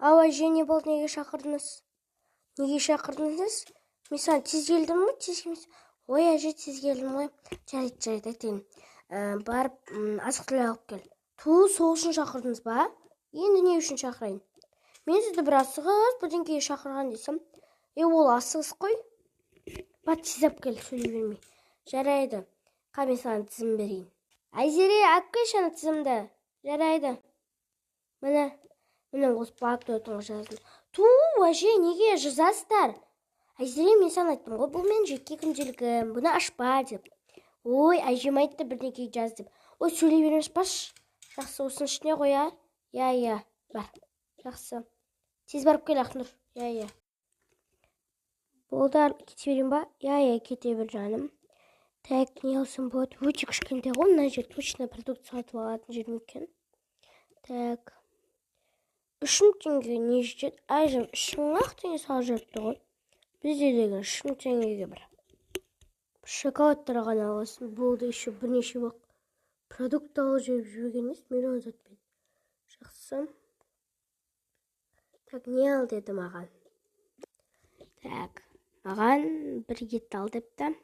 Ау, әже, не болды, неге шақырдыңыз? Неге шақырдыңыз? Мен саған тез келдім ғой, тез келмес. Ой, әже, тез келдім ғой. Жарайды, айтайын. Барып, азық-түлік алып кел. Сол үшін шақырдыңыз ба? Енді не үшін шақырайын? Мен сізді бір асығыс бірдеңеге шақырған десем. Ол асығыс қой. Ба, тез алып кел, сөйлей бермей. Жарайды. Мен саған тізім берейін. Айзере, алып келші ана тізімді. Жарайды. Міне осы блокнотыңа жаздым. Әже, неге жазасыздар? Айзере, мен саған айттым ғой, бұл мен жеке күнделігім, бұны ашпа деп. Ой, әжем айтты бірдеңе жаз деп. Ой, сөйлей бермес баш. Жақсы, осының ішіне қой, а? Иә, бар. Жақсы. Тез барып кел, Ақнұр. Иә. Болды, кете берейін ба? Иә, кете бер, жаным. Так, не алсам болады? Өте кішкентай ғой, мына жер точно продукт сатып алатын жер екен. Так. 3 теңге не жетеді? Әжем 3 теңге салып жүріпті ғой. Бізде деген 3 теңгеге бір шоколадтар ғана аласың. Болды, еще бірнеше уақыт продукт алып жүріп жүрген емес, миллион затпен. Жақсы. Так, не ал деді маған? Так, маған бір ет ал депті.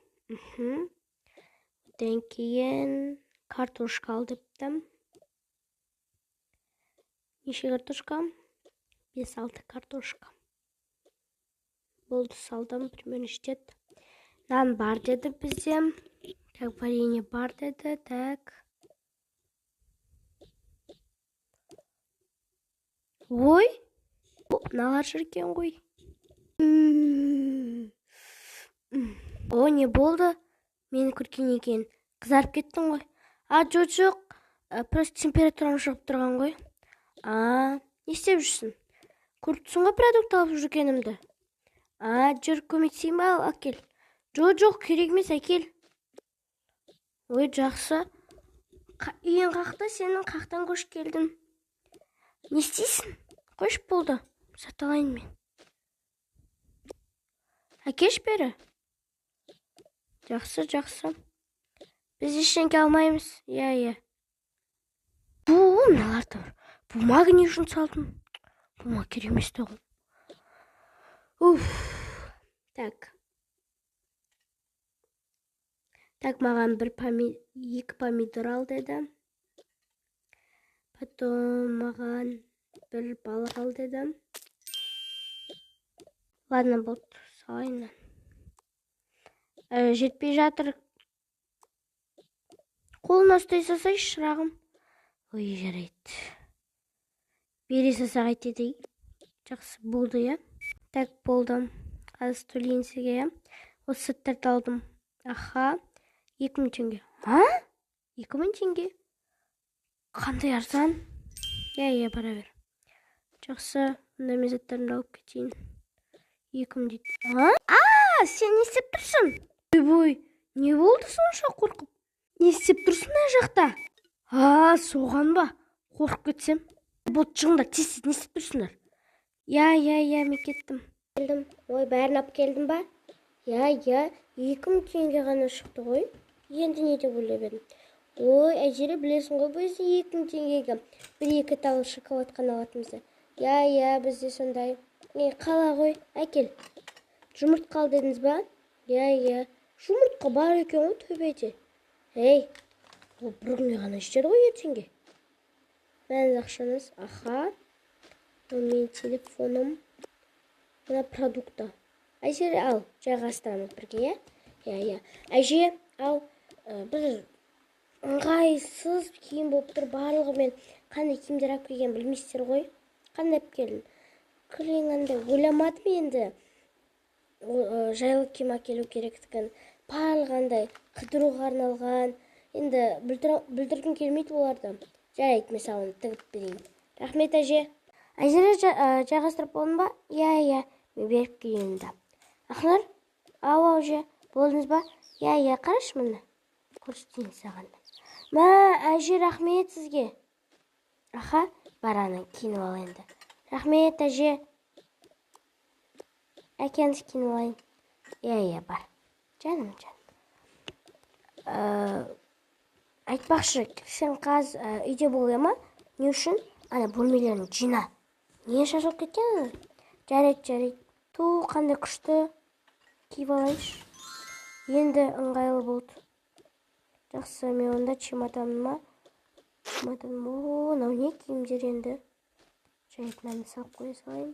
Одан кейін картошка ал депті. Неше картошка? 5-6 картошка. Болды, салдым, примерно жетеді. Нан бар деді бізде. Так, варенье бар деді. Так. Ой, мыналар жүр екен ғой. О, не болды? Мені көрген екен. Қызарып кеттің ғой. Жоқ. Просто температурам шығып тұрған ғой. Не істеп жүрсің? Көріпсің ғой продукт алып жүргенімді. Жүр, көмектесейін ба, әкел. Жоқ, керек емес, әкел. Ой, жақсы. Үйің қақта, сенің қақтан көшіп келдім. Не істейсің? Қойш болды. Саталайын мен. Әкеш бері. Жақсы. Біз ештеңке алмаймыз. Иә. Мыналарды бар. Бумага не үшін салдым? Бумага керек емес тұғын. Так, маған 2 помидор ал деді. Потом маған 1 балық ал деді. Ладно, болды, салайын. Жетпей жатыр. Қолына ұстай салсай, шырағым. Ой, жарайды. Бере салсақ айтеді. Жақсы, болды, я? Так, болды. Қазір төлейін сізге, я? Осы сәттерді алдым. 2000 теңге. 2000 теңге? Қандай арзан? Иә, бара бер. Жақсы, онда мен заттарымды алып кетейін. 2000 дейді. Сен не істеп тұрсың? Ой, не болды сонша қорқып? Не істеп тұрсың мына жақта? Соған ба? Қорқып кетсем. Болды, шығыңдар, тез не істеп тұрсыңдар? Иә, мен кеттім. Келдім. Ой, бәрін алып келдім ба? Иә, 2000 теңге ғана шықты ғой. Енді не деп ойлап едім? Ой, әжере, білесің ғой, біз 2000 теңгеге 1-2 тал шоколад қана алатынымызды. Иә, бізде сондай. Қала ғой, әкел. Жұмыртқа ал дедіңіз ба? Иә. Жұмыртқа бар екен ғой төбеде. Ол бір күнге ғана жетеді ғой ертеңге. Мәніз ақшаңыз. Мен телефоным. Мына продукта. Әжере, ал, жайғастырамыз бірге, иә? Әже, ал, бір ыңғайсыз киім болып тұр, барлығымен қандай киімдер алып келген білмейсіздер ғой. Қандай алып келдің? Күлеңінде ойламадым енді. Жайлы киім әкелу керектігін. Барлығандай қыдыруға арналған. Енді бүлдіргім келмейді оларды. Жарайды, мен саған тігіп берейін. Рахмет, әже. Әжере, жайғастырып болдың ба? Иә, мен беріп келейін да. Ақнұр, ау, әже, болдыңыз ба? Иә, қараш мұны. Көрсетейін саған. Әже, рахмет сізге. Бараны киініп ал енді. Рахмет, әже. Әкеңіз киініп алайын. Иә, бар. Жаным. Айтпақшы, сен қаз үйде болуы ма? Не үшін? Ана бөлмелерін жина. Не шашылып кеткен? Жарайды. Ту, қандай күшті. Киіп алайыншы. Енді ыңғайлы болды. Жақсы, мен онда чемоданыма. О, мынау не киімдер енді? Жарайды, мынаны салып қоя салайын.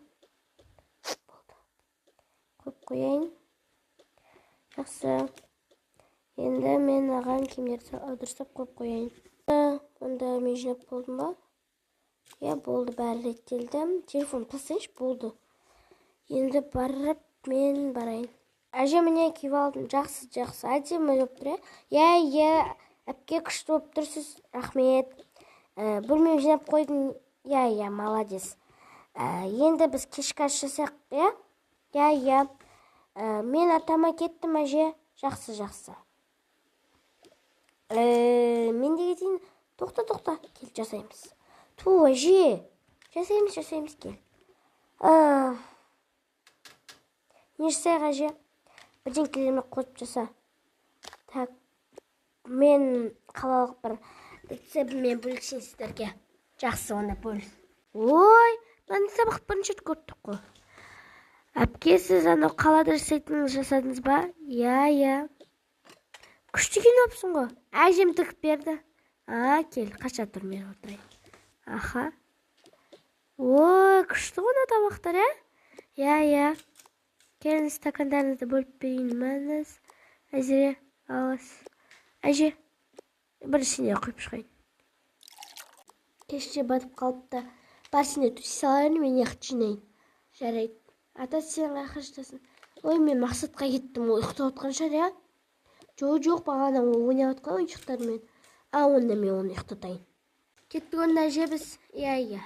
Болды. Қойып қояйын. Жақсы. Енді мен аған киімдерді дұрыстап қойып қояйын. Онда мен жинап болдым ба? Я, болды, бәрі реттелді. Телефон тастайыншы, болды. Енді барып мен барайын. Әже, міне киіп алдым. Жақсы. Әдемі болып тұр, иә, әпке күшті болып тұрсыз. Рахмет. Бөлмем жинап қойдым. Я, молодец. Енді біз кешкі ас жасақ, я. Мен атама кеттім, әже. Жақсы. Мен де кетейін. Тоқта. Кел, жасаймыз. Ту, әже. Жасаймыз, кел. Не жасайық, әже? Бірдеңкелеріме қосып жаса. Так, мен қалалық бір рецептімен бөлісейін сіздерге. Жақсы, онда бөліс. Ой, мынаны сабақ бірінші рет көрдік қой. Әпке, сіз анау қалада жасадыңыз ба? Я. Күшті кинопсың ғой. Әжем тігіп берді. Кел, қаша тұр, мен отырайын. Аха. Ой, күшті ғой табақтар, Я. Келіңіз, стакандарыңызды бөліп берейін. Мәңіз. Әзіре, алас. Әже, бірісіне қойып шығайын. Кеште батып қалыпты. Барсіне түсе салайын, мен яқты жинайын. Жарайды. Ата сен қайқа жатасың. Ой, мен мақсатқа кеттім. Ол ұйықтап отқан шығар, Жоқ, бағана ол ойнап отқан ойыншықтармен. Онда мен оны ұйықтатайын. Кеттік онда әже біз. Я.